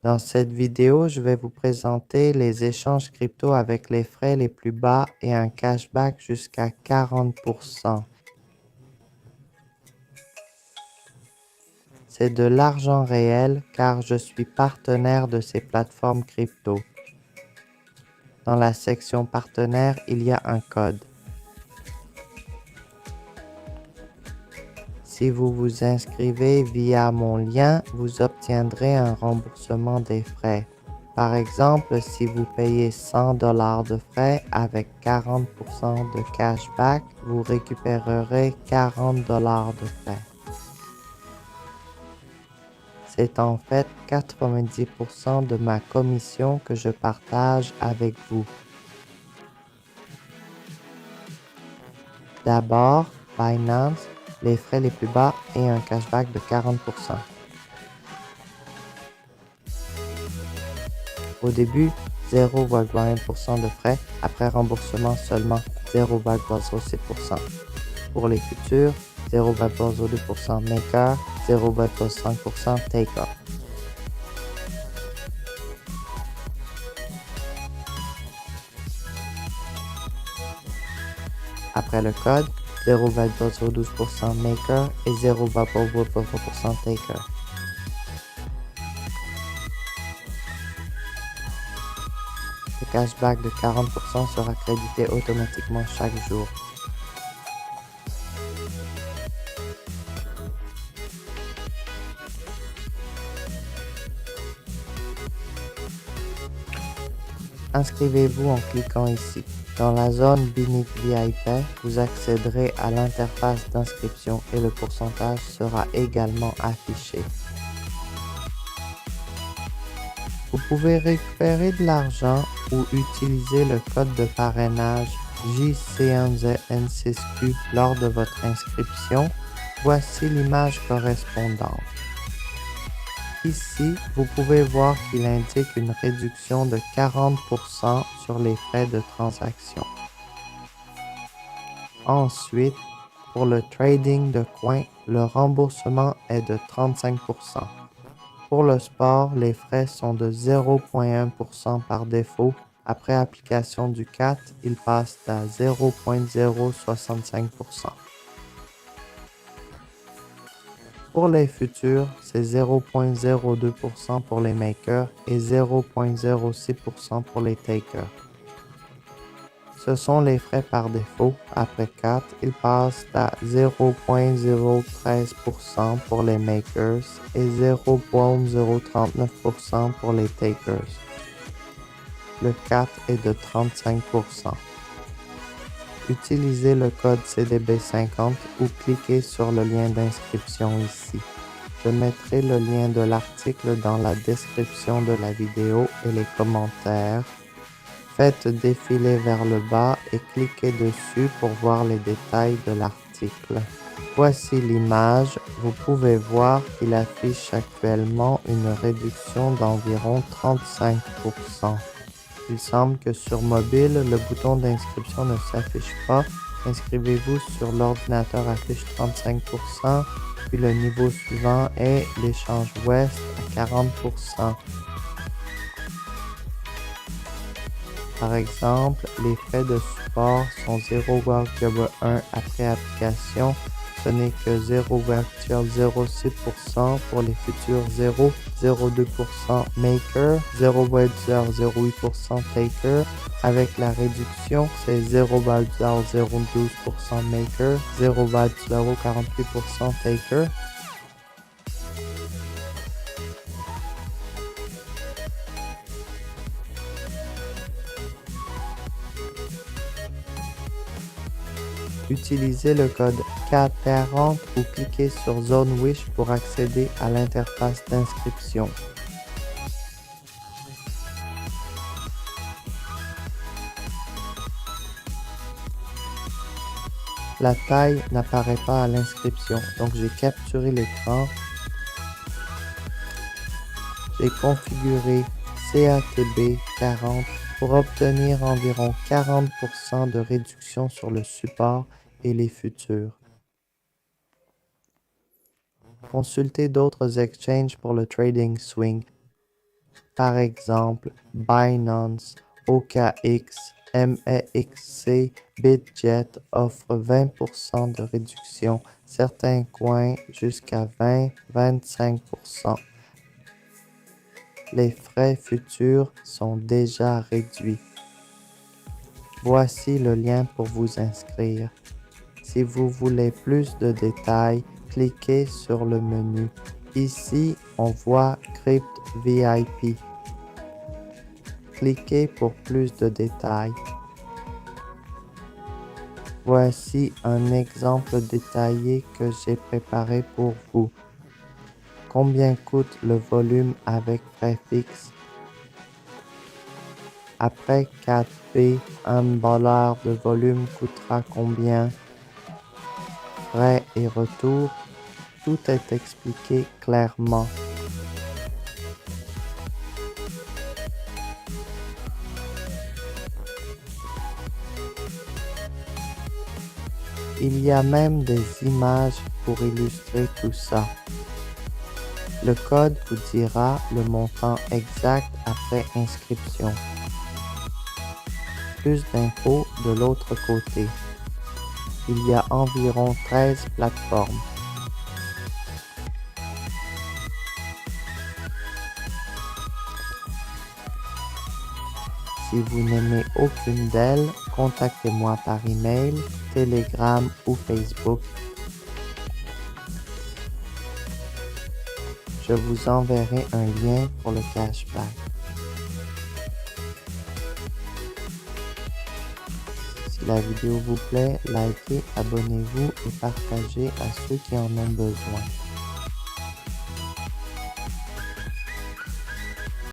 Dans cette vidéo, je vais vous présenter les échanges crypto avec les frais les plus bas et un cashback jusqu'à 40%. C'est de l'argent réel car je suis partenaire de ces plateformes crypto. Dans la section partenaire, il y a un code. Si vous vous inscrivez via mon lien, vous obtiendrez un remboursement des frais. Par exemple, si vous payez 100 $ de frais avec 40% de cashback, vous récupérerez 40 $ de frais. C'est en fait 90% de ma commission que je partage avec vous. D'abord, Binance, les frais les plus bas et un cashback de 40%. Au début, 0,1% de frais, après remboursement seulement 0,06%. Pour les futurs, 0,02% Maker, 0,5% Taker. Après le code, 0,12% Maker et 0,1% Taker. Le cashback de 40% sera crédité automatiquement chaque jour. Inscrivez-vous en cliquant ici. Dans la zone Binic VIP, vous accéderez à l'interface d'inscription et le pourcentage sera également affiché. Vous pouvez récupérer de l'argent ou utiliser le code de parrainage JC1ZN6Q lors de votre inscription. Voici l'image correspondante. Ici, vous pouvez voir qu'il indique une réduction de 40% sur les frais de transaction. Ensuite, pour le trading de coins, le remboursement est de 35%. Pour le sport, les frais sont de 0,1% par défaut. Après application du CAT, ils passent à 0,065%. Pour les futurs, c'est 0,02% pour les makers et 0,06% pour les takers. Ce sont les frais par défaut. Après 4, ils passent à 0,013% pour les makers et 0,039% pour les takers. Le 4 est de 35%. Utilisez le code CDB50 ou cliquez sur le lien d'inscription ici. Je mettrai le lien de l'article dans la description de la vidéo et les commentaires. Faites défiler vers le bas et cliquez dessus pour voir les détails de l'article. Voici l'image. Vous pouvez voir qu'il affiche actuellement une réduction d'environ 35%. Il semble que sur mobile, le bouton d'inscription ne s'affiche pas. Inscrivez-vous sur l'ordinateur affiche 35%, puis le niveau suivant est l'échange West à 40%. Par exemple, les frais de support sont 0,1 après application. Ce n'est que 0,06% pour les futurs 0,02% Maker, 0,008% Taker. Avec la réduction, c'est 0,012% Maker, 0,048% Taker. Utilisez le code CAT40 ou cliquez sur Zone Wish pour accéder à l'interface d'inscription. La taille n'apparaît pas à l'inscription, donc j'ai capturé l'écran. J'ai configuré CATB 40 pour obtenir environ 40% de réduction sur le support et les futurs. Consultez d'autres exchanges pour le trading swing. Par exemple, Binance, OKX, MEXC, Bitget offrent 20% de réduction, certains coins jusqu'à 20-25%. Les frais futurs sont déjà réduits. Voici le lien pour vous inscrire. Si vous voulez plus de détails, cliquez sur le menu. Ici, on voit Crypt VIP. Cliquez pour plus de détails. Voici un exemple détaillé que j'ai préparé pour vous. Combien coûte le volume avec frais fixes? Après 4P, $1 de volume coûtera combien? Frais et retour, tout est expliqué clairement. Il y a même des images pour illustrer tout ça. Le code vous dira le montant exact après inscription. Plus d'infos de l'autre côté. Il y a environ 13 plateformes. Si vous n'aimez aucune d'elles, contactez-moi par email, Telegram ou Facebook. Je vous enverrai un lien pour le cashback. Si la vidéo vous plaît, likez, abonnez-vous et partagez à ceux qui en ont besoin.